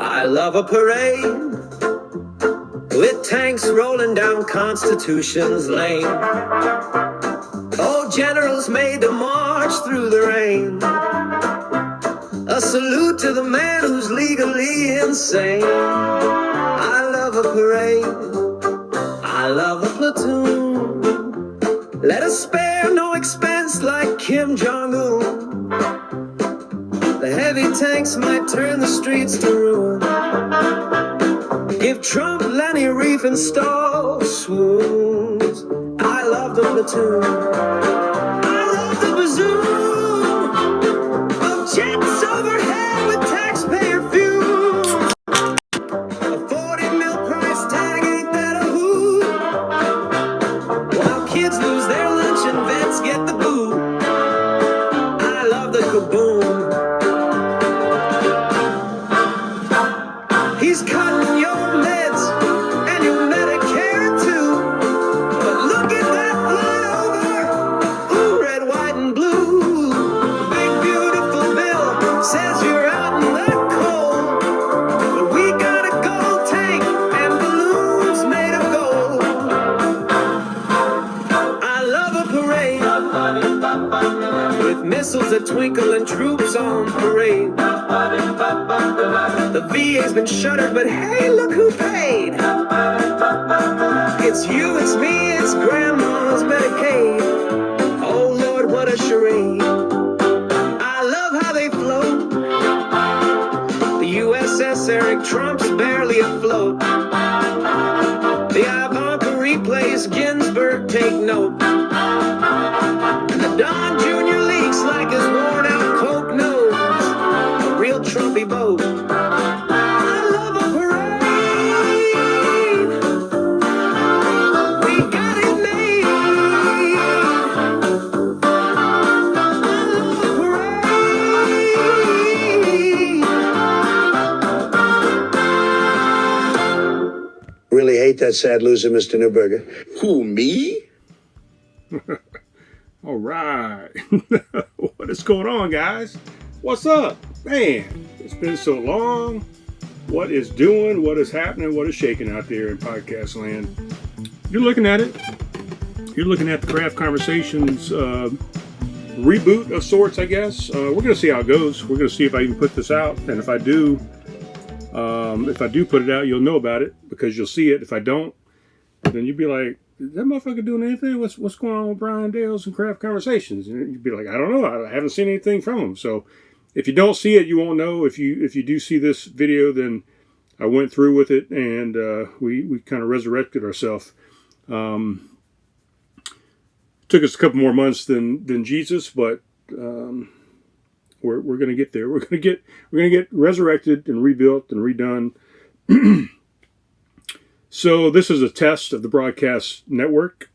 I love a parade with tanks rolling down Constitution's lane. Old generals made to march through the rain. A salute to the man who's legally insane. I love a parade. I love a platoon. Let us spare no expense like Kim Jong-un. The heavy tanks might turn the streets to ruin. Give Trump Lenny Reef and Stall swoons. I love the platoon. I love the bazoo of jets overhead with taxpayer fumes. A 40 mil price tag, ain't that a hoot? While kids lose their lunch and vets get the boot. I love the kaboom. He's cutting your meds and your Medicare too. But look at that flyover, ooh, red, white, and blue. The big beautiful bill says you're out in the cold. But we got a gold tank and balloons made of gold. I love a parade with missiles that twinkle and troops on parade. The VA's been shuttered, but hey, look who paid. It's you, it's me, it's Grandma's Medicaid. Oh Lord, what a charade. I love how they float. The USS Eric Trump's barely afloat. The Ivanka replays Ginsburg, take note. And the Don Jr. leaks like his worn out Coke nose. A real Trumpy boat. Really hate that sad loser, Mr. Newberger. Who, me? All right. What is going on, guys? What's up? Man, it's been so long. What is doing? What is happening? What is shaking out there in podcast land? You're looking at it. You're looking at the Craft Conversations reboot of sorts, I guess. We're going to see how it goes. We're going to see if I even put this out. And if I do put it out, you'll know about it because you'll see it. If I don't, then you'd be like, is that motherfucker doing anything? What's going on with Brian Dales and Craft Conversations? And you'd be like, I don't know. I haven't seen anything from him. So if you don't see it, you won't know. If you do see this video, then I went through with it and we kind of resurrected ourselves. Took us a couple more months than Jesus, but we're going to get there. We're going to get resurrected and rebuilt and redone. So this is a test of the broadcast network,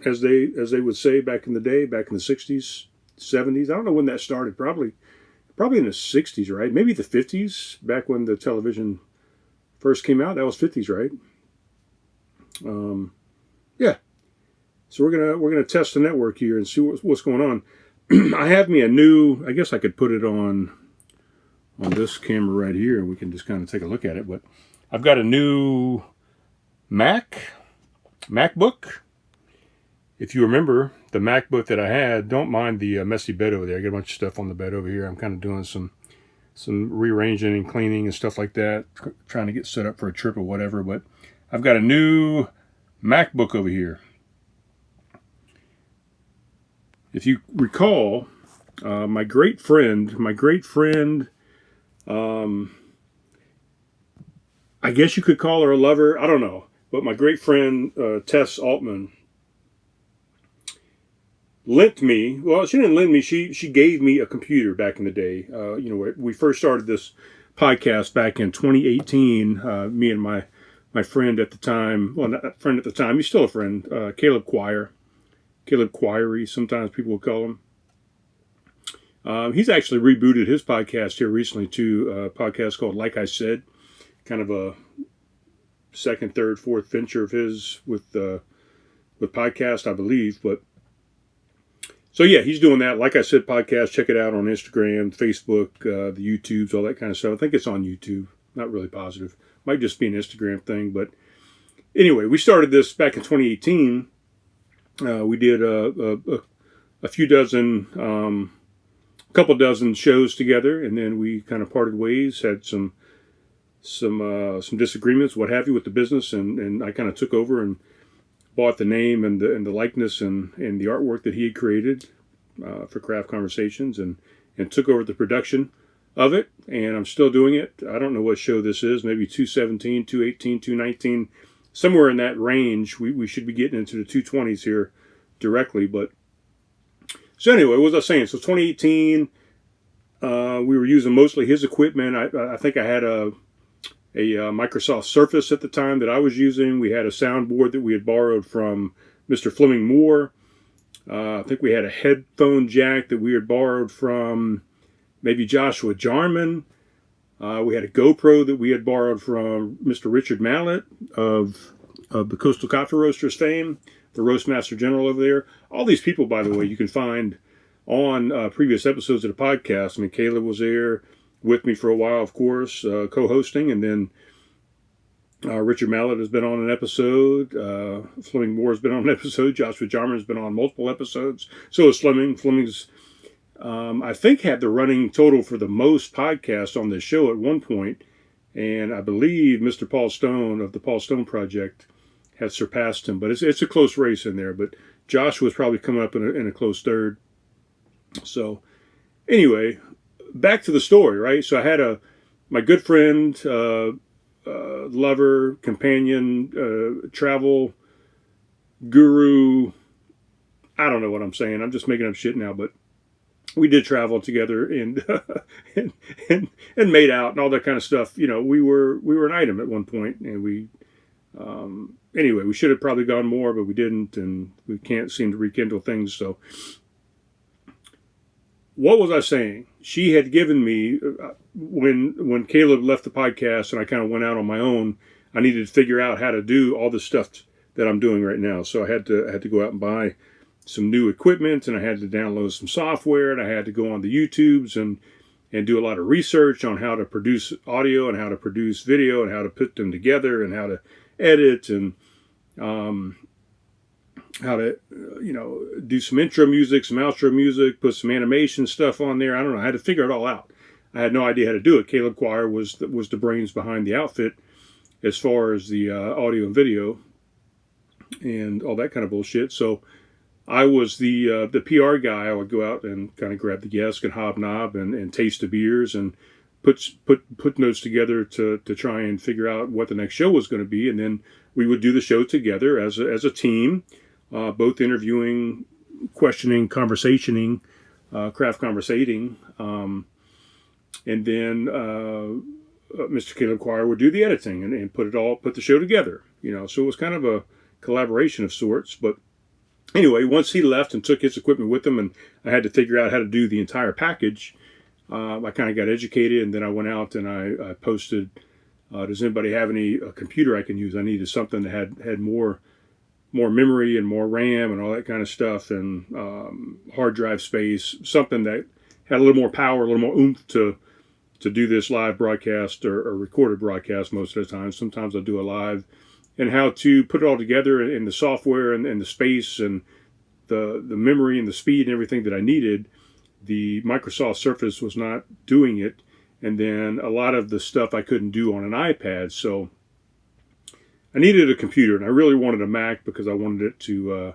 as they would say back in the day, back in the 60s, 70s. I don't know when that started. Probably in the 60s, right? Maybe the 50s, back when the television first came out. That was 50s, right? Yeah. So we're gonna test the network here and see what's going on. I have me a new. I guess I could put it on this camera right here, and we can just kind of take a look at it. But I've got a new MacBook. If you remember the MacBook that I had, don't mind the messy bed over there. I got a bunch of stuff on the bed over here. I'm kind of doing some rearranging and cleaning and stuff like that, trying to get set up for a trip or whatever. But I've got a new MacBook over here. If you recall, my great friend, I guess you could call her a lover. I don't know. But my great friend, Tess Altman, lent me, well, she didn't lend me, she gave me a computer back in the day. We first started this podcast back in 2018, me and my friend at the time, well, not a friend at the time, he's still a friend, Caleb Quirey, sometimes people will call him. He's actually rebooted his podcast here recently to a podcast called Like I Said, kind of a second, third, fourth venture of his with podcast, I believe. But so yeah, he's doing that. Like I Said podcast. Check it out on Instagram, Facebook, the YouTubes, all that kind of stuff. I think it's on YouTube. not really positive. Might just be an Instagram thing. But anyway, we started this back in 2018. We did a few dozen, couple dozen shows together, and then we kind of parted ways, had some disagreements, what have you, with the business, and I kind of took over and bought the name and the likeness and the artwork that he had created for Craft Conversations, and took over the production of it, and I'm still doing it. I don't know what show this is, maybe 217, 218, 219, somewhere in that range. We should be getting into the 220s here directly, but so anyway, what was I saying? So 2018, we were using mostly his equipment. I think I had a Microsoft Surface at the time that I was using. We had a soundboard that we had borrowed from Mr. Fleming Moore. I think we had a headphone jack that we had borrowed from maybe Joshua Jarman. We had a GoPro that we had borrowed from Mr. Richard Mallett of the Coastal Coffee Roasters fame, the Roastmaster General over there. All these people, by the way, you can find on previous episodes of the podcast. I mean, Caleb was there with me for a while, of course, co-hosting, and then Richard Mallett has been on an episode. Fleming Moore has been on an episode. Joshua Jarman has been on multiple episodes. So is Fleming. Fleming's, I think, had the running total for the most podcasts on this show at one point, and I believe Mr. Paul Stone of the Paul Stone Project has surpassed him. But it's a close race in there. But Joshua's probably coming up in a close third. So anyway, back to the story, right? So I had my good friend, lover, companion, travel guru. I don't know what I'm saying. I'm just making up shit now, but we did travel together and and made out and all that kind of stuff. You know, we were an item at one point, and we anyway, we should have probably gone more, but we didn't, and we can't seem to rekindle things. So what was I saying? She had given me, when Caleb left the podcast and I kind of went out on my own, I needed to figure out how to do all the stuff that I'm doing right now. So I had to go out and buy some new equipment, and I had to download some software, and I had to go on the YouTubes and do a lot of research on how to produce audio and how to produce video and how to put them together and how to edit and how to, do some intro music, some outro music, put some animation stuff on there. I don't know. I had to figure it all out. I had no idea how to do it. Caleb Quire was the brains behind the outfit as far as the audio and video and all that kind of bullshit. So I was the PR guy. I would go out and kind of grab the guests and hobnob and taste the beers and put notes together to try and figure out what the next show was going to be. And then we would do the show together as a team. Both interviewing, questioning, conversationing, craft conversating, and then Mr. Caleb Quire would do the editing and put the show together. So it was kind of a collaboration of sorts. But anyway, once he left and took his equipment with him, and I had to figure out how to do the entire package, I kind of got educated, and then I went out and I posted, does anybody have a computer I can use? I needed something that had more memory and more RAM and all that kind of stuff, and hard drive space, something that had a little more power, a little more oomph to do this live broadcast or recorded broadcast most of the time. Sometimes I'll do a live, and how to put it all together in the software and the space and the memory and the speed and everything that I needed. The Microsoft Surface was not doing it, and then a lot of the stuff I couldn't do on an iPad, so I needed a computer, and I really wanted a Mac because I wanted it to,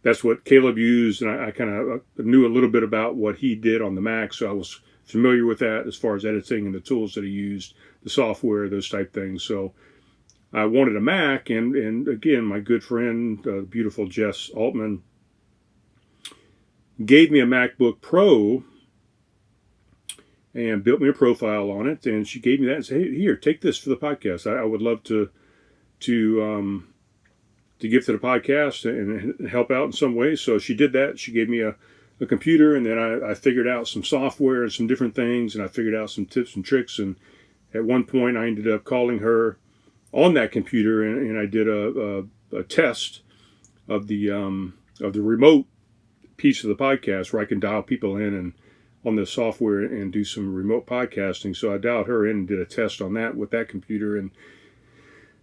that's what Caleb used, and I kind of knew a little bit about what he did on the Mac, so I was familiar with that as far as editing and the tools that he used, the software, those type things. So I wanted a Mac, and again, my good friend, beautiful Jess Altman, gave me a MacBook Pro and built me a profile on it, and she gave me that and said, hey, here, take this for the podcast. I would love to give to the podcast and help out in some way. So she did that. She gave me a computer, and then I figured out some software and some different things, and I figured out some tips and tricks. And at one point, I ended up calling her on that computer, and I did a test of the remote piece of the podcast where I can dial people in, and on this software and do some remote podcasting. So I dialed her in and did a test on that with that computer, and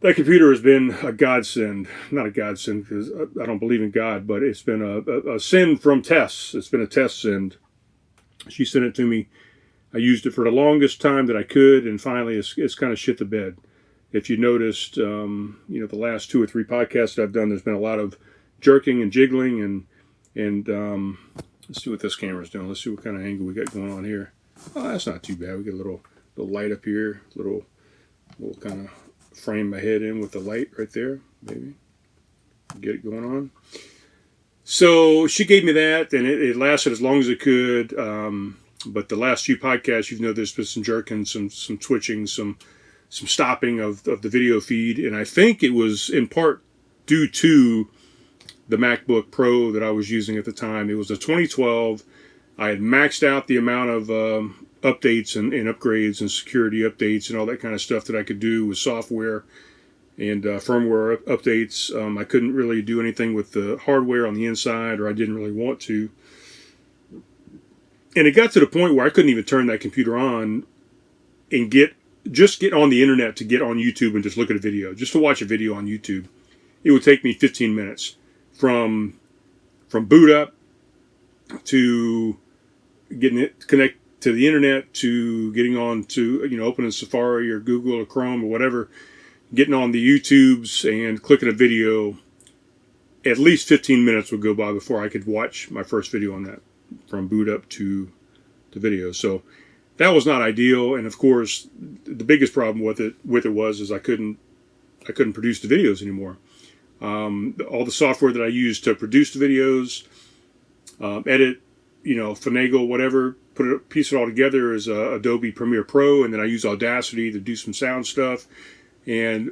that computer has been a godsend. Not a godsend because I don't believe in God, but it's been a send from tests. It's been a test send. She sent it to me. I used it for the longest time that I could, and finally it's kind of shit the bed. If you noticed, the last 2 or 3 podcasts that I've done, there's been a lot of jerking and jiggling, and let's see what this camera's doing. Let's see what kind of angle we got going on here. Oh, that's not too bad. We got a little light up here, little kind of frame my head in with the light right there. Maybe get it going on. So she gave me that, and it lasted as long as it could. But the last few podcasts, there's been some jerking, some twitching, some stopping of the video feed, and I think it was in part due to the MacBook Pro that I was using at the time. It was a 2012. I had maxed out the amount of updates and upgrades and security updates and all that kind of stuff that I could do with software and firmware updates. I couldn't really do anything with the hardware on the inside, or I didn't really want to. And it got to the point where I couldn't even turn that computer on and get on the internet to get on YouTube and just look at a video, just to watch a video on YouTube. It would take me 15 minutes from boot up to getting it connect to the internet to getting on to opening Safari or Google or Chrome or whatever, getting on the YouTubes and clicking a video. At least 15 minutes would go by before I could watch my first video on that, from boot up to video. So that was not ideal. And of course, the biggest problem with it was I couldn't produce the videos anymore. All the software that I used to produce the videos, edit, finagle, whatever, piece it all together is Adobe Premiere Pro, and then I use Audacity to do some sound stuff. And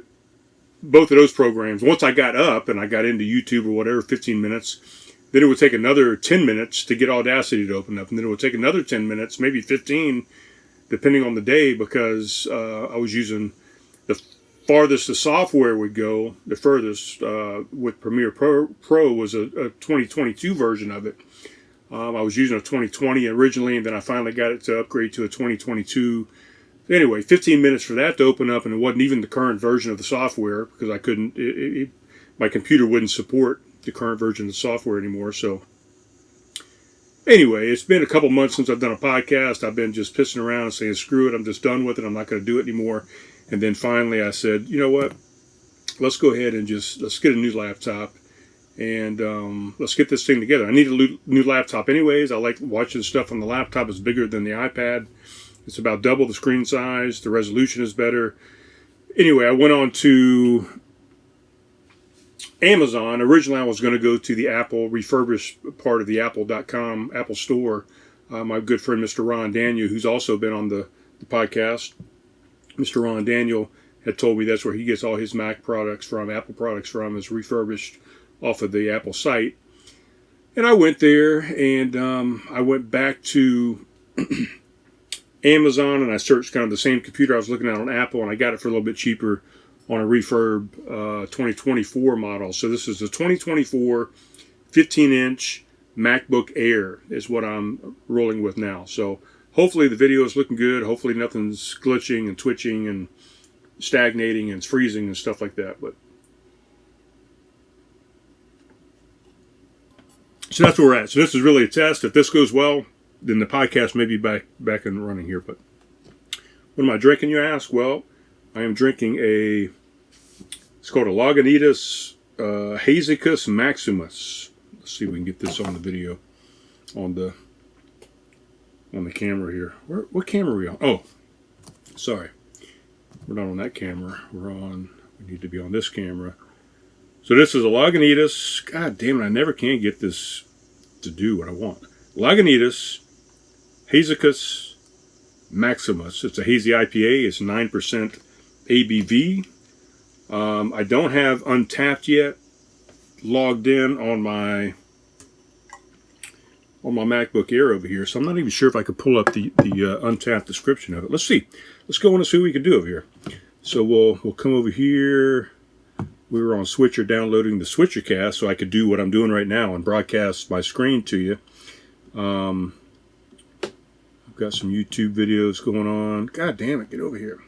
both of those programs, once I got up and I got into YouTube or whatever, 15 minutes, then it would take another 10 minutes to get Audacity to open up, and then it would take another 10 minutes, maybe 15, depending on the day, because I was using the farthest the software would go, the furthest with Premiere Pro was a 2022 version of it. I was using a 2020 originally, and then I finally got it to upgrade to a 2022. Anyway, 15 minutes for that to open up, and it wasn't even the current version of the software because I couldn't, my computer wouldn't support the current version of the software anymore. So anyway, it's been a couple months since I've done a podcast. I've been just pissing around and saying, screw it, I'm just done with it. I'm not going to do it anymore. And then finally I said, you know what, let's go ahead and let's get a new laptop, and let's get this thing together. I need a new laptop anyways. I like watching stuff on the laptop. It's bigger than the iPad. It's about double the screen size. The resolution is better. Anyway, I went on to Amazon. Originally, I was going to go to the Apple refurbished part of the Apple.com, Apple Store. My good friend, Mr. Ron Daniel, who's also been on the podcast. Mr. Ron Daniel had told me that's where he gets all his Mac products from, Apple products from, is refurbished off of the Apple site. And I went there, and I went back to Amazon, and I searched kind of the same computer I was looking at on Apple, and I got it for a little bit cheaper on a refurb 2024 model. So this is a 2024 15-inch MacBook Air is what I'm rolling with now. So hopefully the video is looking good. Hopefully nothing's glitching and twitching and stagnating and freezing and stuff like that. But so that's where we're at. So this is really a test. If this goes well, then the podcast may be back and running here. But what am I drinking, you ask? Well, I am drinking it's called a Launitas Hazicus Maximus. Let's see if we can get this on the video, on the camera here. What camera are we on? Oh, sorry. We're not on that camera. We need to be on this camera. So this is a Launitas. God damn it, I never can get this to do what I want. Launitas Hazicus Maximus. It's a hazy IPA. It's 9% ABV. I don't have Untapped yet logged in on my MacBook Air over here, so I'm not even sure if I could pull up the Untapped description of it. Let's see. Let's go in and see what we can do over here. So we'll come over here. We were on Switcher downloading the SwitcherCast so I could do what I'm doing right now and broadcast my screen to you. got some YouTube videos going on. God damn it, get over here.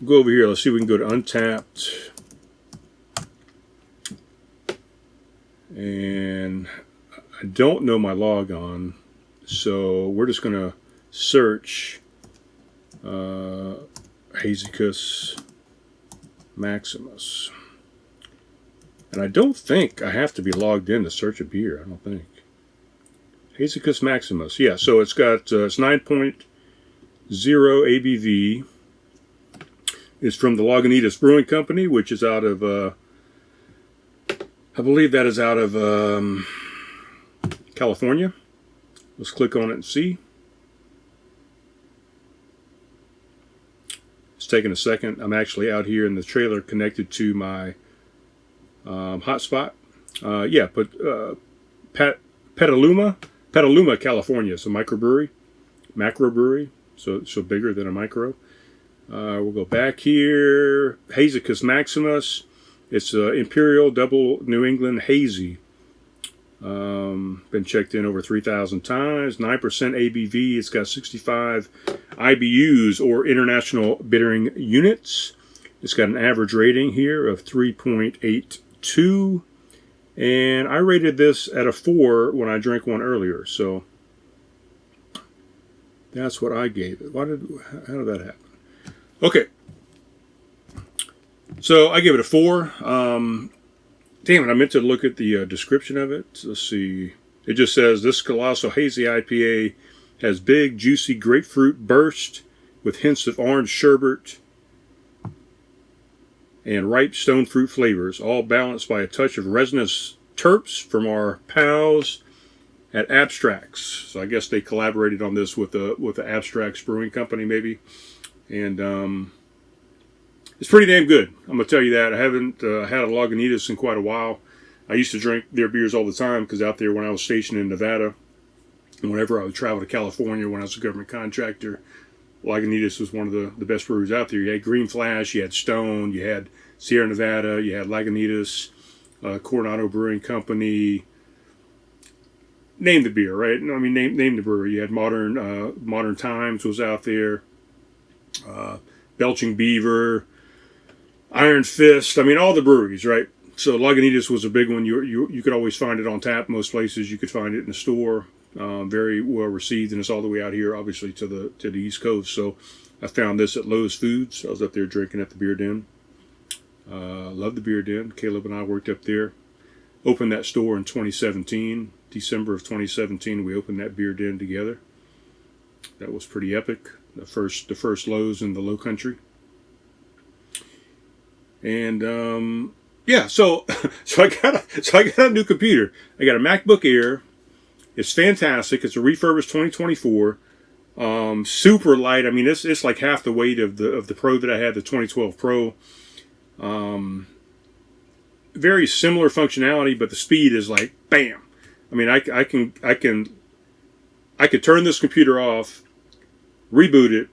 Go over here. Let's see if we can go to Untapped. And I don't know my logon, so we're just going to search Hazicus Maximus. And I don't think I have to be logged in to search a beer. I don't think. Hazicus Maximus. Yeah, so it's got it's 9.0 ABV. It's from the Launitas Brewing Company, which is out of, I believe that is out of California. Let's click on it and see. It's taking a second. I'm actually out here in the trailer connected to my hotspot. Yeah, but Petaluma, California. It's a macro brewery, so bigger than a micro. We'll go back here. Hazicus Maximus. It's Imperial Double New England Hazy. Been checked in over 3,000 times. 9% ABV. It's got 65 IBUs, or International Bittering Units. It's got an average rating here of 3.82. And I rated this at a 4 when I drank one earlier. So that's what I gave it. How did that happen? Okay. So I gave it a 4. Damn it, I meant to look at the description of it. Let's see. It just says, this colossal hazy IPA has big, juicy grapefruit burst with hints of orange sherbet and ripe stone fruit flavors, all balanced by a touch of resinous terps from our pals at Abstracts. So I guess they collaborated on this with the Abstracts Brewing Company, maybe. And it's pretty damn good. I'm going to tell you that. I haven't had a Launitas in quite a while. I used to drink their beers all the time because out there when I was stationed in Nevada, and whenever I would travel to California when I was a government contractor, Launitas was one of the best breweries out there. You had Green Flash, you had Stone, you had Sierra Nevada, you had Launitas, Coronado Brewing Company. Name the beer, right? I mean, name the brewery. You had Modern Times was out there, Belching Beaver, Iron Fist. I mean, all the breweries, right? So Launitas was a big one. You could always find it on tap most places. You could find it in the store. Very well received, and it's all the way out here, obviously, to the East Coast. So I found this at Lowe's Foods. I was up there drinking at the Beer Den. Love the Beer Den. Caleb and I worked up there. Opened that store in 2017. December of 2017, we opened that Beer Den together. That was pretty epic. The first Lowe's in the Low Country. And yeah, so I got a new computer. I got a MacBook Air. It's fantastic. It's a refurbished 2024. Super light. I mean, it's like half the weight of the Pro that I had, the 2012 Pro. Very similar functionality, but the speed is like bam. I mean, I could turn this computer off, reboot it,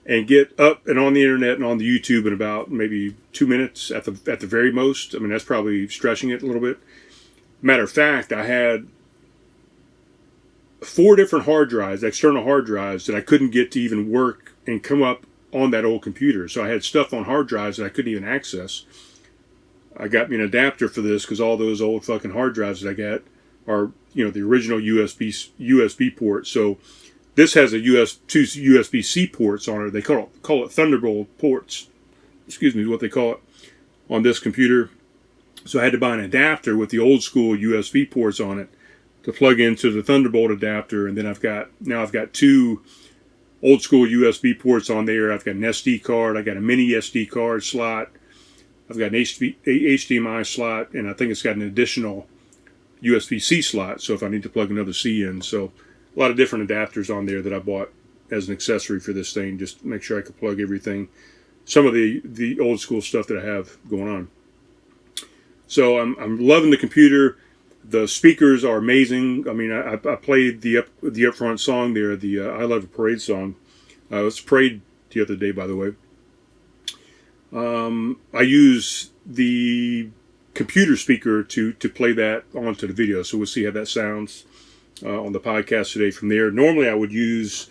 and get up and on the internet and on the YouTube in about maybe 2 minutes at the very most. I mean, that's probably stretching it a little bit. Matter of fact, I had 4 different hard drives, external hard drives, that I couldn't get to even work and come up on that old computer. So I had stuff on hard drives that I couldn't even access. I got me an adapter for this because all those old fucking hard drives that I got are, the original USB ports. So this has two USB-C ports on it. They call it Thunderbolt ports. Excuse me, is what they call it on this computer. So I had to buy an adapter with the old school USB ports on it to plug into the Thunderbolt adapter, and then I've got 2 old school USB ports on there. I've got an SD card. I got a mini SD card slot. I've got an HDMI slot, and I think it's got an additional USB-C slot, so if I need to plug another C in. So a lot of different adapters on there that I bought as an accessory for this thing, just to make sure I could plug everything. Some of the old school stuff that I have going on. So I'm loving the computer. The speakers are amazing. I mean, I played the upfront song there, the I Love a Parade song. It was Parade the other day, by the way. I use the computer speaker to play that onto the video, so we'll see how that sounds. on the podcast today from there. Normally I would use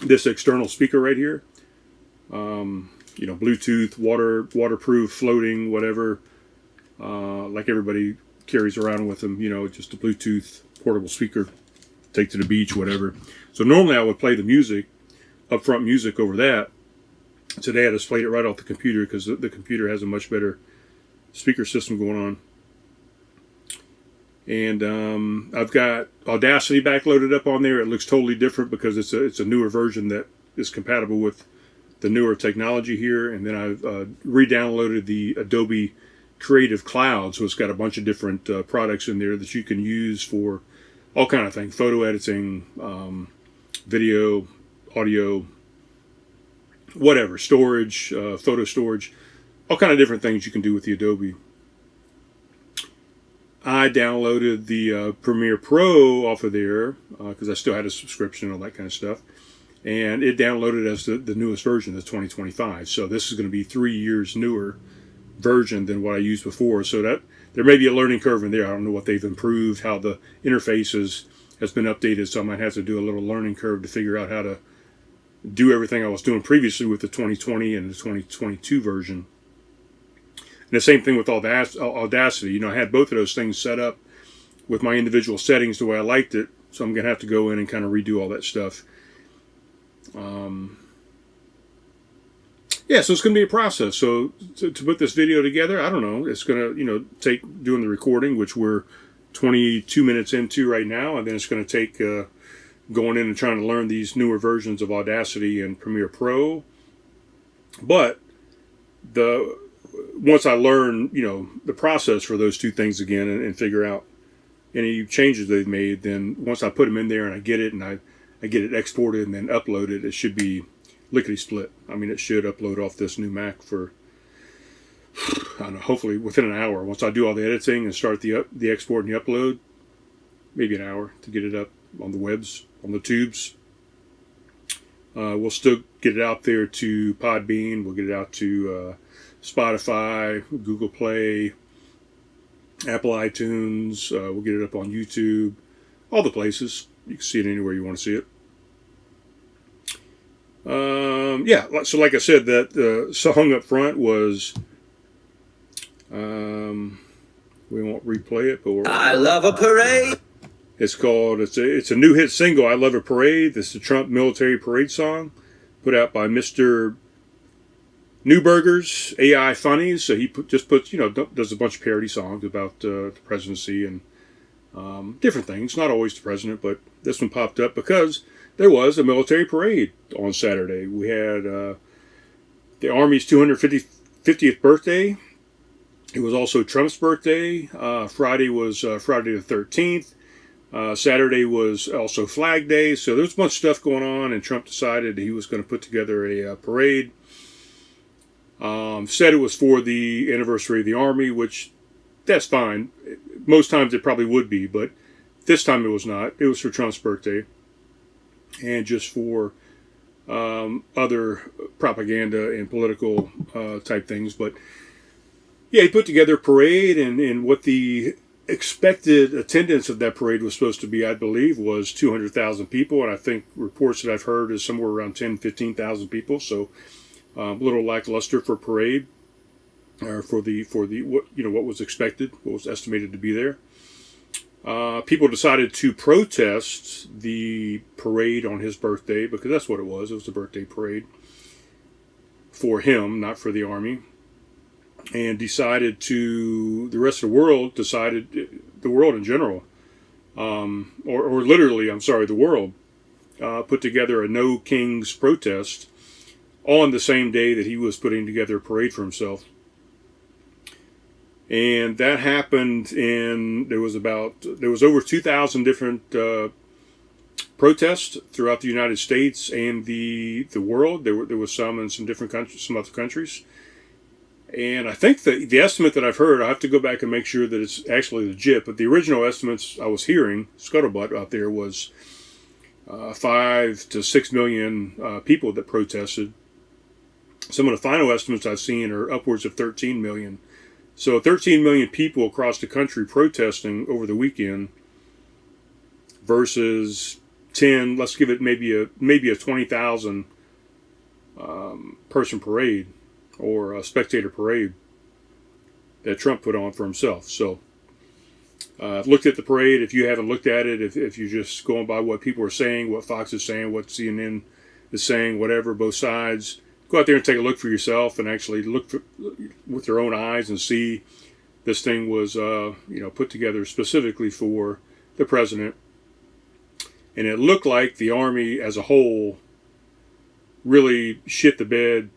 this external speaker right here. Bluetooth, waterproof, floating, whatever, like everybody carries around with them, just a Bluetooth portable speaker, take to the beach, whatever. So normally I would play the music, upfront music over that. Today I just played it right off the computer because the computer has a much better speaker system going on. And I've got Audacity backloaded up on there. It looks totally different because it's a newer version that is compatible with the newer technology here. And then I've re-downloaded the Adobe Creative Cloud, so it's got a bunch of different products in there that you can use for all kind of things: photo editing, video, audio, whatever, storage, photo storage, all kind of different things you can do with the Adobe. I downloaded the Premiere Pro off of there because I still had a subscription and all that kind of stuff. And it downloaded as the newest version, the 2025. So this is going to be 3 years newer version than what I used before. So that there may be a learning curve in there. I don't know what they've improved, how the interface has been updated. So I might have to do a little learning curve to figure out how to do everything I was doing previously with the 2020 and the 2022 version. And the same thing with Audacity. I had both of those things set up with my individual settings the way I liked it. So I'm going to have to go in and kind of redo all that stuff. So it's going to be a process. So to put this video together, I don't know. It's going to, take doing the recording, which we're 22 minutes into right now. And then it's going to take going in and trying to learn these newer versions of Audacity and Premiere Pro. But once I learn, the process for those two things again and figure out any changes they've made, then once I put them in there and I get it and I get it exported and then uploaded, it should be lickety-split. I mean, it should upload off this new Mac for, I don't know, hopefully within an hour. Once I do all the editing and start the export and the upload, maybe an hour to get it up on the webs, on the tubes. We'll still get it out there to Podbean. We'll get it out to Spotify, Google Play, Apple iTunes. We'll get it up on YouTube, all the places. You can see it anywhere you want to see it. So like I said, that song up front was, we won't replay it, but I love a parade. It's called, it's a new hit single, I Love a Parade. This is the Trump military parade song put out by Mr. Newberger's AI Funnies. So he does a bunch of parody songs about the presidency and different things. Not always the president, but this one popped up because there was a military parade on Saturday. We had the Army's 250th birthday. It was also Trump's birthday. Friday was Friday the 13th. Saturday was also Flag Day. So there was a bunch of stuff going on, and Trump decided he was going to put together a parade. Said it was for the anniversary of the Army, which that's fine. Most times it probably would be, but this time it was not. It was for Trump's birthday and just for other propaganda and political type things. But yeah, he put together a parade, and what the expected attendance of that parade was supposed to be, I believe, was 200,000 people. And I think reports that I've heard is somewhere around 15,000 people. So a little lackluster for parade, or for the what was expected, what was estimated to be there. People decided to protest the parade on his birthday, because that's what it was. It was a birthday parade for him, not for the Army. And the rest of the world decided, the world in general, or literally, the world, put together a No Kings protest on the same day that he was putting together a parade for himself. And that happened there was over 2,000 different protests throughout the United States and the world. There was some in some different countries, some other countries. And I think the estimate that I've heard, I have to go back and make sure that it's actually legit, but the original estimates I was hearing, scuttlebutt out there, was 5 to 6 million people that protested. Some of the final estimates I've seen are upwards of 13 million. So 13 million people across the country protesting over the weekend. versus 10. Let's give it maybe a 20,000 person parade or a spectator parade that Trump put on for himself. So I've looked at the parade. If you haven't looked at it, if you're just going by what people are saying, what Fox is saying, what CNN is saying, whatever, both sides, go out there and take a look for yourself and actually look with your own eyes and see this thing was put together specifically for the president. And it looked like the Army as a whole really shit the bed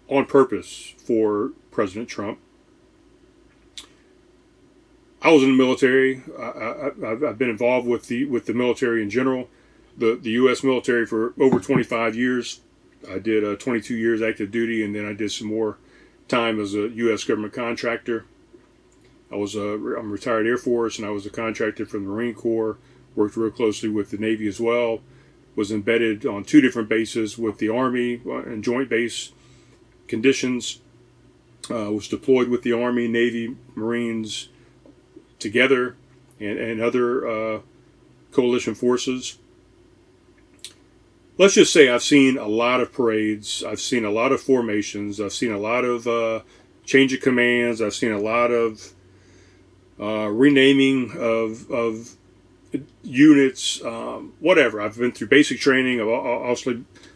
on purpose for President Trump. I was in the military. I've been involved with the military in general, the U.S. military for over 25 years. I did 22 years active duty, and then I did some more time as a U.S. government contractor. I'm retired Air Force, and I was a contractor from the Marine Corps. Worked real closely with the Navy as well. Was embedded on 2 different bases with the Army in joint base conditions. Was deployed with the Army, Navy, Marines together, and other coalition forces. Let's just say I've seen a lot of parades. I've seen a lot of formations. I've seen a lot of change of commands. I've seen a lot of renaming of units, whatever. I've been through basic training. I've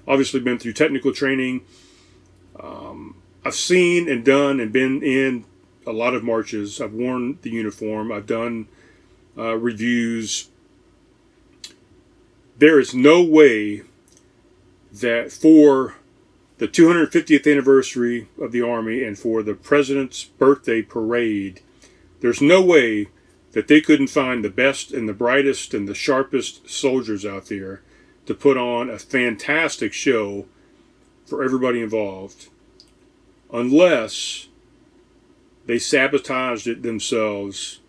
obviously been through technical training. I've seen and done and been in a lot of marches. I've worn the uniform. I've done reviews. There is no way that for the 250th anniversary of the Army and for the President's birthday parade, there's no way that they couldn't find the best and the brightest and the sharpest soldiers out there to put on a fantastic show for everybody involved, unless they sabotaged it themselves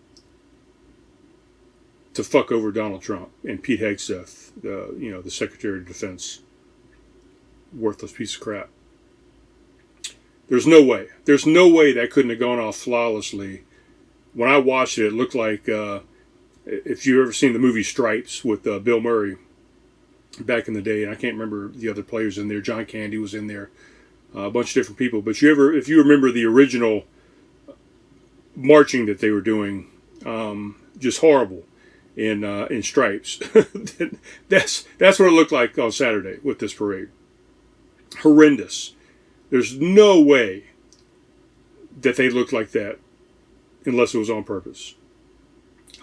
to fuck over Donald Trump and Pete Hegseth, the Secretary of Defense. Worthless piece of crap. There's no way. There's no way that couldn't have gone off flawlessly. When I watched it, it looked like, if you've ever seen the movie Stripes with Bill Murray back in the day, and I can't remember the other players in there. John Candy was in there, a bunch of different people. But if you remember the original marching that they were doing, just horrible in Stripes. That's what it looked like on Saturday with this parade. Horrendous. There's no way that they looked like that unless it was on purpose.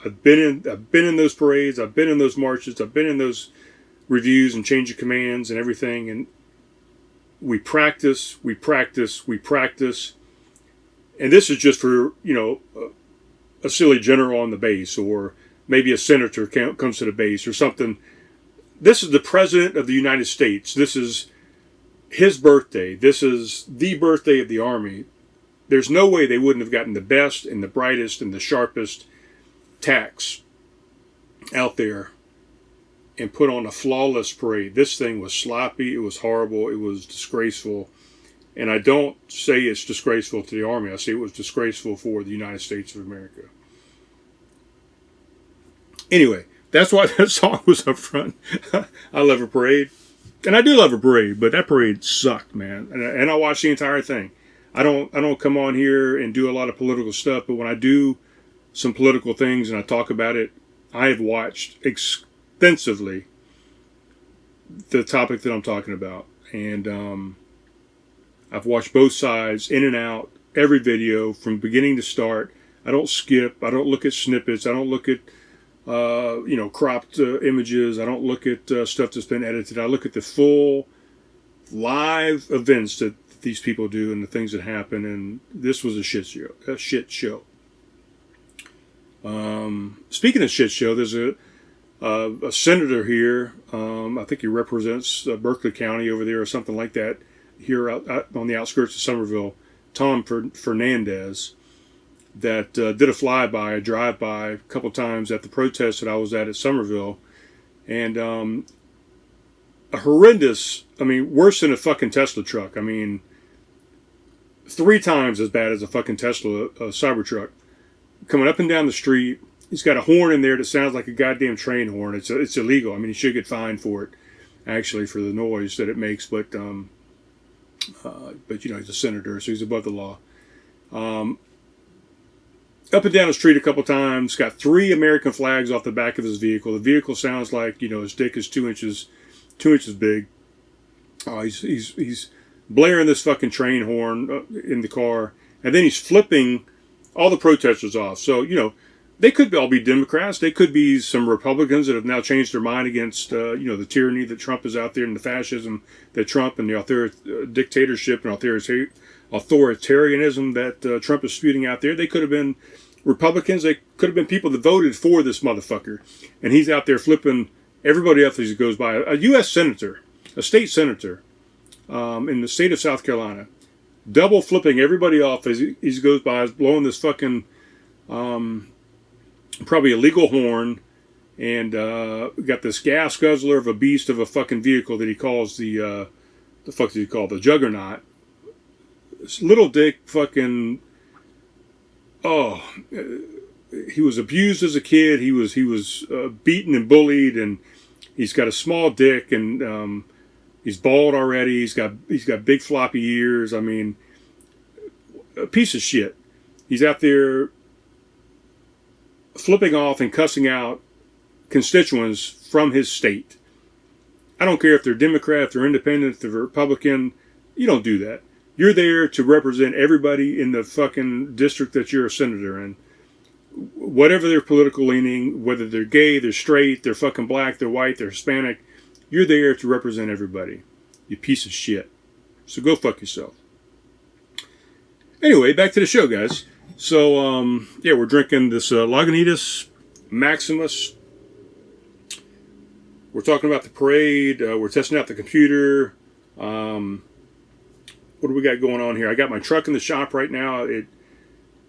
I've been in those parades, I've been in those marches, I've been in those reviews and change of commands and everything, and we practice, and this is just for, a silly general on the base, or maybe a senator comes to the base or something. This is the President of the United States. This is his birthday. This is the birthday of the Army. There's no way they wouldn't have gotten the best and the brightest and the sharpest tacks out there and put on a flawless parade. This thing was sloppy. It was horrible. It was disgraceful. And I don't say it's disgraceful to the Army. I say it was disgraceful for the United States of America. Anyway, that's why that song was up front. I love a parade. And I do love a parade, but that parade sucked, man. And I watched the entire thing. I don't come on here and do a lot of political stuff, but when I do some political things and I talk about it, I have watched extensively the topic that I'm talking about. And I've watched both sides, in and out, every video from beginning to start. I don't skip. I don't look at snippets. I don't look at cropped images. I don't look at stuff that's been edited. I look at the full live events that these people do and the things that happen. And this was a shit show. Speaking of shit show, there's a senator here. I think he represents Berkeley County over there or something like that, here out on the outskirts of Somerville, Tom Fernandez, that did a drive-by a couple times at the protest that I was at Somerville. And a horrendous, worse than a fucking Tesla truck. 3 times as bad as a fucking Tesla Cybertruck. Coming up and down the street, he's got a horn in there that sounds like a goddamn train horn. It's illegal. I mean, he should get fined for it, actually, for the noise that it makes. But you know, he's a senator, so he's above the law. Up and down the street a couple times. Got 3 American flags off the back of his vehicle. The vehicle sounds like, you know, his dick is 2 inches big. He's blaring this fucking train horn in the car, and then he's flipping all the protesters off. So, you know, they could all be Democrats. They could be some Republicans that have now changed their mind against, you know, the tyranny that Trump is out there and the fascism that Trump and the dictatorship and authoritarianism that Trump is spewing out there. They could have been Republicans. They could have been people that voted for this motherfucker. And he's out there flipping everybody else as he goes by. A U.S. senator, a state senator in the state of South Carolina, double flipping everybody off as he goes by, blowing this fucking probably illegal horn, and got this gas guzzler of a beast of a fucking vehicle that he calls the fuck did he call the Juggernaut. This little dick fucking, he was abused as a kid. He was beaten and bullied, and he's got a small dick, and he's bald already. He's got big floppy ears. I mean, a piece of shit. He's out there flipping off and cussing out constituents from his state. I don't care if they're Democrat, if they're independent, if they're Republican. You don't do that. You're there to represent everybody in the fucking district that you're a senator in. Whatever their political leaning, whether they're gay, they're straight, they're fucking black, they're white, they're Hispanic, you're there to represent everybody. You piece of shit. So go fuck yourself. Anyway, back to the show, guys. So, yeah, we're drinking this Launitas Maximus. We're talking about the parade. We're testing out the computer. What do we got going on here? I got my truck in the shop right now. It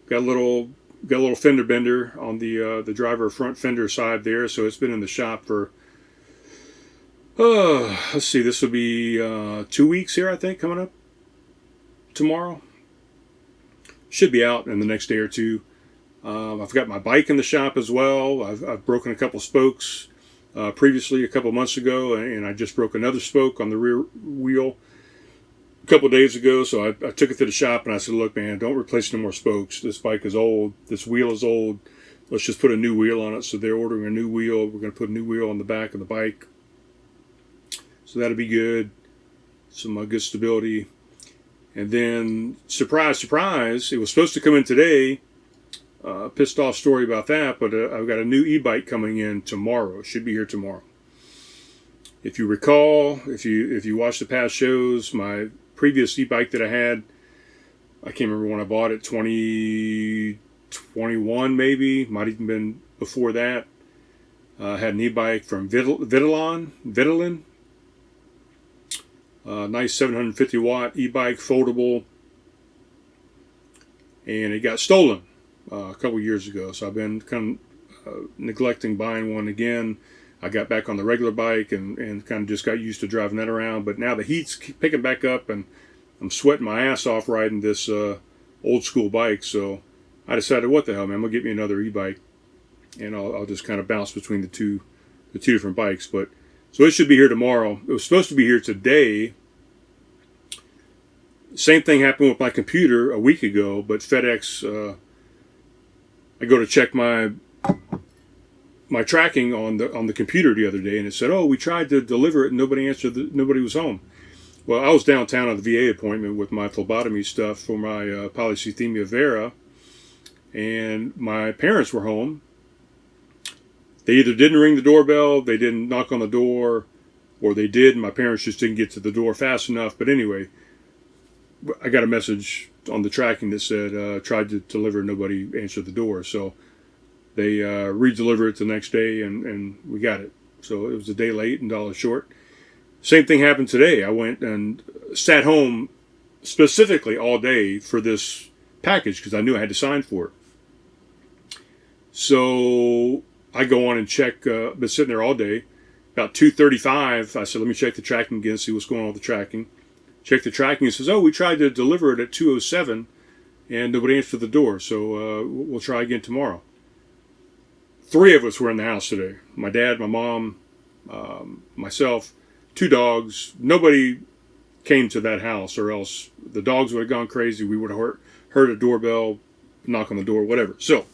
got a little fender bender on the driver front fender side there, so it's been in the shop for let's see, this will be 2 weeks here, I think, coming up tomorrow. Should be out in the next day or two. I've got my bike in the shop as well. I've broken a couple spokes previously a couple months ago, and I just broke another spoke on the rear wheel a couple days ago. So I took it to the shop and I said, look, man, don't replace no more spokes. This bike is old. This wheel is old. Let's just put a new wheel on it. So they're ordering a new wheel. We're going to put a new wheel on the back of the bike. So that'll be good. Some good stability. And then, surprise, surprise, it was supposed to come in today. Pissed off story about that, but I've got a new e-bike coming in tomorrow. It should be here tomorrow. If you recall, if you watch the past shows, my previous e-bike that I had, I can't remember when I bought it, 2021 maybe, might even been before that. Had an e-bike from Vitalan. Nice 750 watt e-bike, foldable, and it got stolen a couple years ago. So I've been kind of neglecting buying one again. I got back on the regular bike and kind of just got used to driving that around. But now the heat's picking back up, and I'm sweating my ass off riding this old school bike. So I decided, what the hell, man, I'm gonna get me another e-bike, and I'll just kind of bounce between the two different bikes. But so it should be here tomorrow. It was supposed to be here today. Same thing happened with my computer a week ago, but FedEx, I go to check my tracking on the computer the other day, and it said, oh, we tried to deliver it and nobody answered, nobody was home. Well, I was downtown on the VA appointment with my phlebotomy stuff for my polycythemia vera, and my parents were home. They either didn't ring the doorbell, they didn't knock on the door, or they did, and my parents just didn't get to the door fast enough. But anyway, I got a message on the tracking that said, tried to deliver, nobody answered the door. So they re-delivered it the next day, and we got it. So it was a day late and $1 short. Same thing happened today. I went and sat home specifically all day for this package because I knew I had to sign for it. So I go on and check, been sitting there all day. About 2:35, I said, let me check the tracking again, see what's going on with the tracking. Check the tracking, and says, oh, we tried to deliver it at 2:07, and nobody answered the door, so we'll try again tomorrow. 3 of us were in the house today. My dad, my mom, myself, 2 dogs. Nobody came to that house, or else the dogs would have gone crazy. We would have heard a doorbell, knock on the door, whatever. So,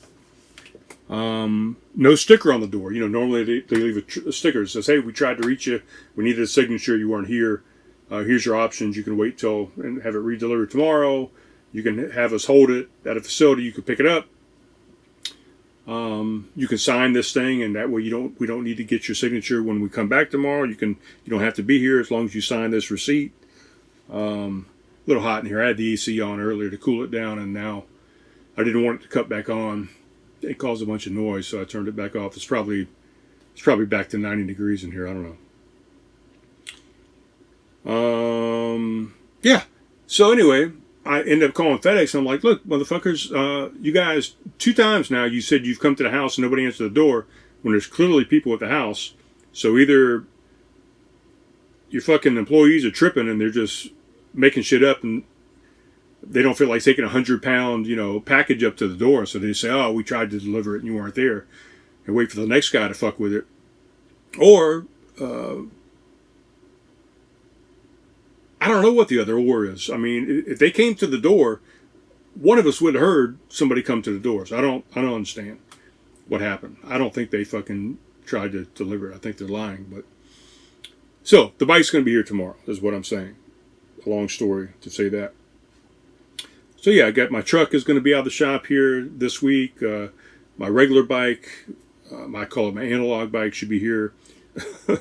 no sticker on the door. Normally they leave a sticker that says, hey, we tried to reach you. We needed a signature. You weren't here. Here's your options. You can wait till and have it redelivered tomorrow. You can have us hold it at a facility. You can pick it up. You can sign this thing, and that way we don't need to get your signature when we come back tomorrow. You don't have to be here as long as you sign this receipt. A little hot in here. I had the AC on earlier to cool it down, and now I didn't want it to cut back on. It caused a bunch of noise, so I turned it back off. It's probably back to 90 degrees in here. I don't know. Yeah. So anyway, I ended up calling FedEx. And I'm like, look, motherfuckers, you guys, 2 times now you said you've come to the house and nobody answered the door when there's clearly people at the house. So either your fucking employees are tripping and they're just making shit up, and they don't feel like taking a 100-pound, package up to the door. So they say, oh, we tried to deliver it and you weren't there, and wait for the next guy to fuck with it. Or, I don't know what the other or is. I mean, if they came to the door, one of us would have heard somebody come to the door. So I don't understand what happened. I don't think they fucking tried to deliver it. I think they're lying. But so the bike's going to be here tomorrow, is what I'm saying. A long story to say that. So yeah, I got my truck is going to be out of the shop here this week. My regular bike, I call it my analog bike, should be here.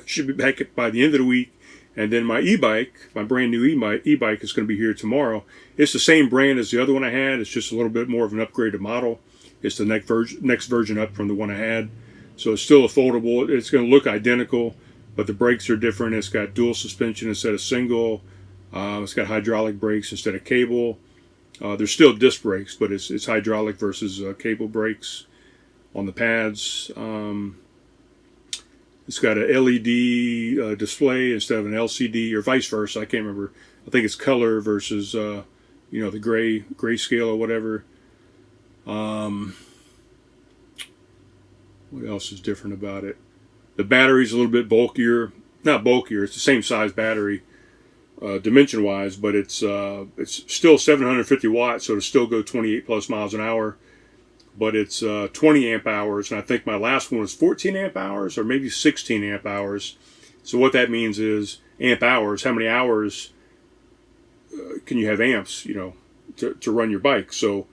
Should be back by the end of the week. And then my e-bike, my brand new e-bike is going to be here tomorrow. It's the same brand as the other one I had. It's just a little bit more of an upgraded model. It's the next version up from the one I had. So it's still a foldable. It's going to look identical, but the brakes are different. It's got dual suspension instead of single. It's got hydraulic brakes instead of cable. There's still disc brakes, but it's hydraulic versus cable brakes on the pads. It's got a LED display instead of an LCD, or vice versa. I can't remember. I think it's color versus, the grayscale or whatever. What else is different about it? The battery's a little bit bulkier. Not bulkier. It's the same size battery, dimension-wise, but it's still 750 watts, so it'll still go 28 plus miles an hour. But it's 20 amp hours, and I think my last one was 14 amp hours, or maybe 16 amp hours. So what that means is amp hours, how many hours can you have amps, to run your bike. So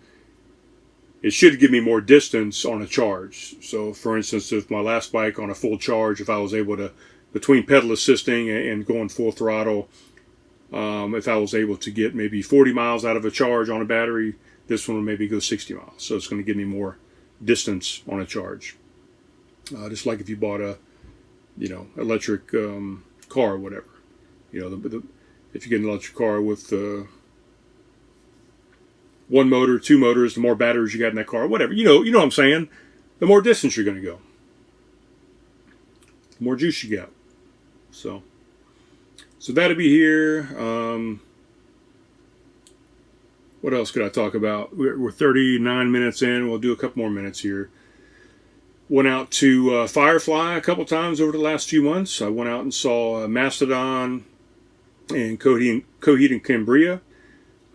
it should give me more distance on a charge. So for instance, if my last bike on a full charge, if I was able to, between pedal assisting and going full throttle, if I was able to get maybe 40 miles out of a charge on a battery, this one will maybe go 60 miles. So it's going to give me more distance on a charge. Just like if you bought a, electric car or whatever. If you get an electric car with 1 motor, 2 motors, the more batteries you got in that car, whatever. You know what I'm saying? The more distance you're going to go. The more juice you got. So that'll be here. What else could I talk about? We're 39 minutes in. We'll do a couple more minutes here. Went out to Firefly a couple times over the last few months. I went out and saw Mastodon and Coheed and Cambria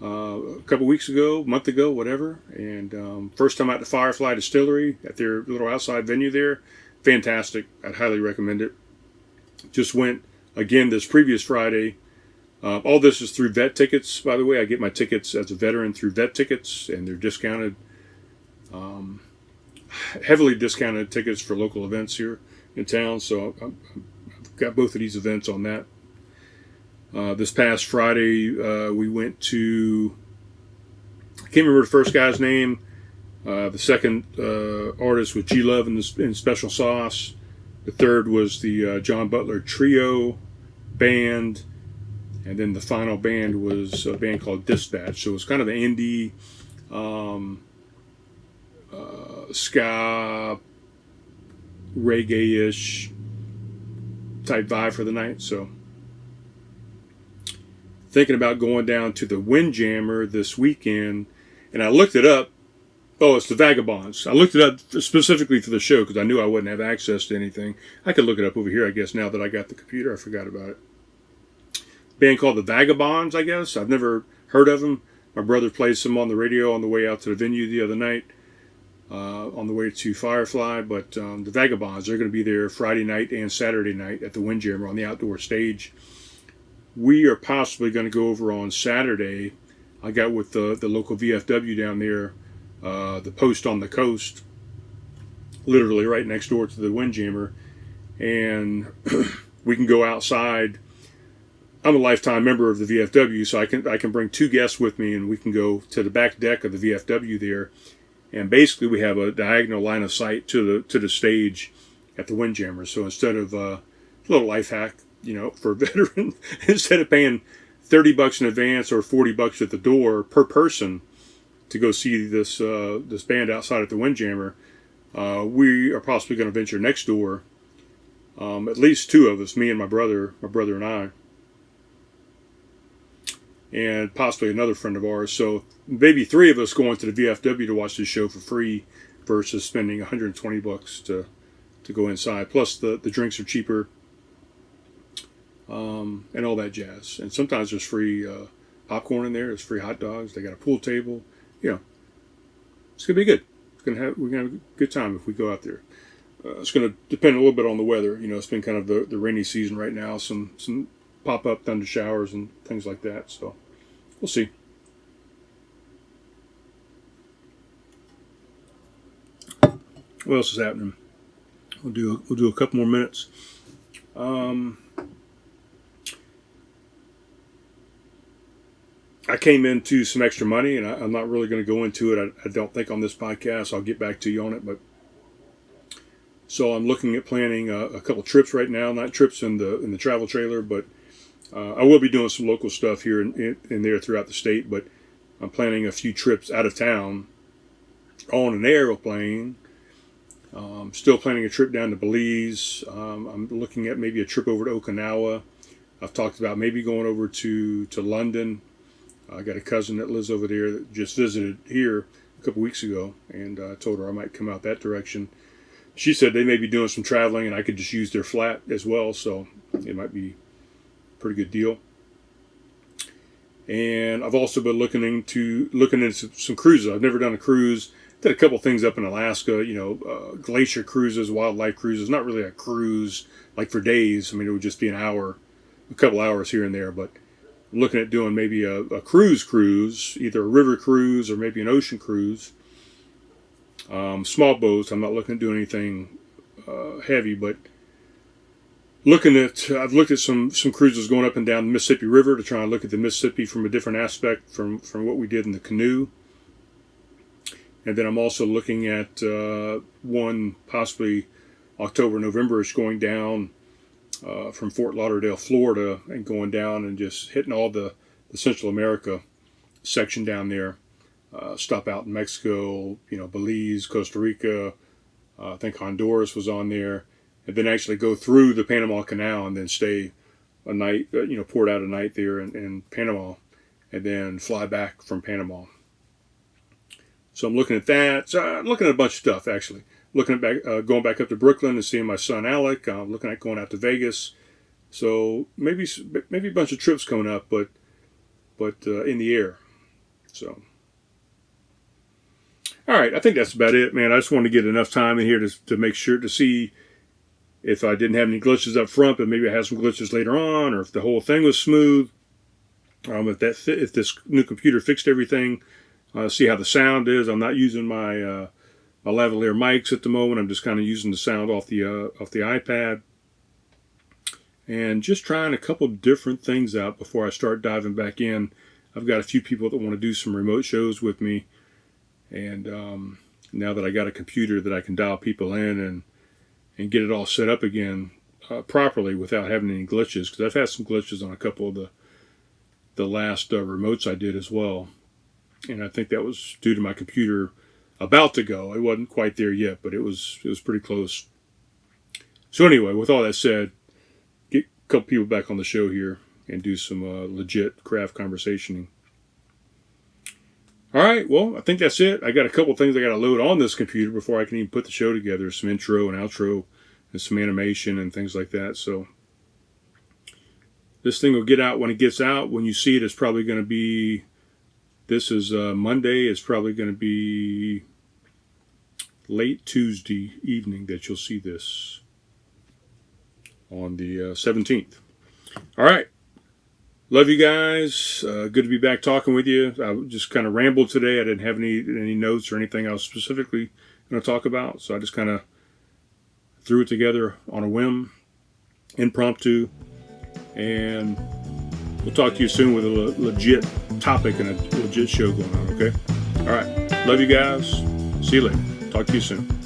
a couple weeks ago, month ago, whatever. And first time out to Firefly Distillery at their little outside venue there. Fantastic. I'd highly recommend it. Just went again this previous Friday. All this is through vet tickets, by the way. I get my tickets as a veteran through vet tickets, and they're discounted, heavily discounted tickets for local events here in town. So I've got both of these events on that. This past Friday, we went to, I can't remember the first guy's name. The second artist was G Love in Special Sauce. The third was the John Butler Trio Band. And then the final band was a band called Dispatch. So it was kind of an indie, ska, reggae-ish type vibe for the night. So thinking about going down to the Windjammer this weekend. And I looked it up Oh, it's the Vagabonds. I looked it up specifically for the show because I knew I wouldn't have access to anything. I could look it up over here, I guess, now that I got the computer. I forgot about it. Band called the Vagabonds, I guess. I've never heard of them. My brother played some on the radio on the way out to the venue the other night, on the way to Firefly. But the Vagabonds, they're going to be there Friday night and Saturday night at the Windjammer on the outdoor stage. We are possibly going to go over on Saturday. I got with the local VFW down there, the Post on the Coast, literally right next door to the Windjammer, and we can go outside. I'm a lifetime member of the VFW, so I can bring 2 guests with me, and we can go to the back deck of the VFW there, and basically we have a diagonal line of sight to the stage at the Windjammer. So instead of a little life hack, for a veteran, instead of paying $30 in advance or $40 at the door per person to go see this band outside at the Windjammer, we are possibly going to venture next door. At least 2 of us, me and my brother and I, and possibly another friend of ours. So maybe 3 of us going to the VFW to watch this show for free versus spending $120 to go inside. Plus the drinks are cheaper, and all that jazz. And sometimes there's free popcorn in there. There's free hot dogs. They got a pool table. It's gonna be good. We're gonna have a good time if we go out there. It's gonna depend a little bit on the weather. It's been kind of the rainy season right now. Some pop-up thunder showers and things like that. So we'll see. What else is happening? We'll do a couple more minutes. I came into some extra money, and I'm not really going to go into it. I don't think on this podcast. I'll get back to you on it, but so I'm looking at planning a couple trips right now. Not trips in the travel trailer, but I will be doing some local stuff here in there throughout the state. But I'm planning a few trips out of town on an airplane. Still planning a trip down to Belize. I'm looking at maybe a trip over to Okinawa. I've talked about maybe going over to London. I got a cousin that lives over there that just visited here a couple weeks ago, and I told her I might come out that direction. She said they may be doing some traveling, and I could just use their flat as well, so it might be a pretty good deal. And I've also been looking into some cruises. I've never done a cruise. Did a couple things up in Alaska, glacier cruises, wildlife cruises. Not really a cruise like for days. I mean, it would just be a couple hours here and there, but I'm looking at doing maybe a cruise, either a river cruise or maybe an ocean cruise. Small boats. I'm not looking at doing anything heavy, but I've looked at some cruises going up and down the Mississippi River to try and look at the Mississippi from a different aspect from what we did in the canoe. And then I'm also looking at one possibly October, November-ish going down from Fort Lauderdale, Florida, and going down and just hitting all the Central America section down there. Stop out in Mexico, Belize, Costa Rica. I think Honduras was on there, and then actually go through the Panama Canal and then stay a night, port out a night there in Panama, and then fly back from Panama. So I'm looking at that. So I'm looking at a bunch of stuff actually. Looking at going back up to Brooklyn and seeing my son Alec. I'm looking at going out to Vegas. So maybe a bunch of trips coming up, but in the air. So. All right, I think that's about it, man. I just wanted to get enough time in here to make sure to see if I didn't have any glitches up front, but maybe I had some glitches later on, or if the whole thing was smooth. If this new computer fixed everything, see how the sound is. I'm not using my lavalier mics at the moment. I'm just kind of using the sound off the iPad, and just trying a couple different things out before I start diving back in. I've got a few people that want to do some remote shows with me. And now that I got a computer that I can dial people in and get it all set up again properly without having any glitches, because I've had some glitches on a couple of the last remotes I did as well, and I think that was due to my computer about to go. It wasn't quite there yet, but it was pretty close. So anyway, with all that said, get a couple people back on the show here and do some legit craft conversationing. All right, well, I think that's it. I got a couple things I got to load on this computer before I can even put the show together. Some intro and outro and some animation and things like that. So this thing will get out when it gets out. When you see it, it's probably going to be, this is Monday. It's probably going to be late Tuesday evening that you'll see this on the 17th. All right. Love you guys. Good to be back talking with you. I just kind of rambled today. I didn't have any notes or anything I was specifically going to talk about. So I just kind of threw it together on a whim, impromptu. And we'll talk to you soon with a legit topic and a legit show going on, okay? All right. Love you guys. See you later. Talk to you soon.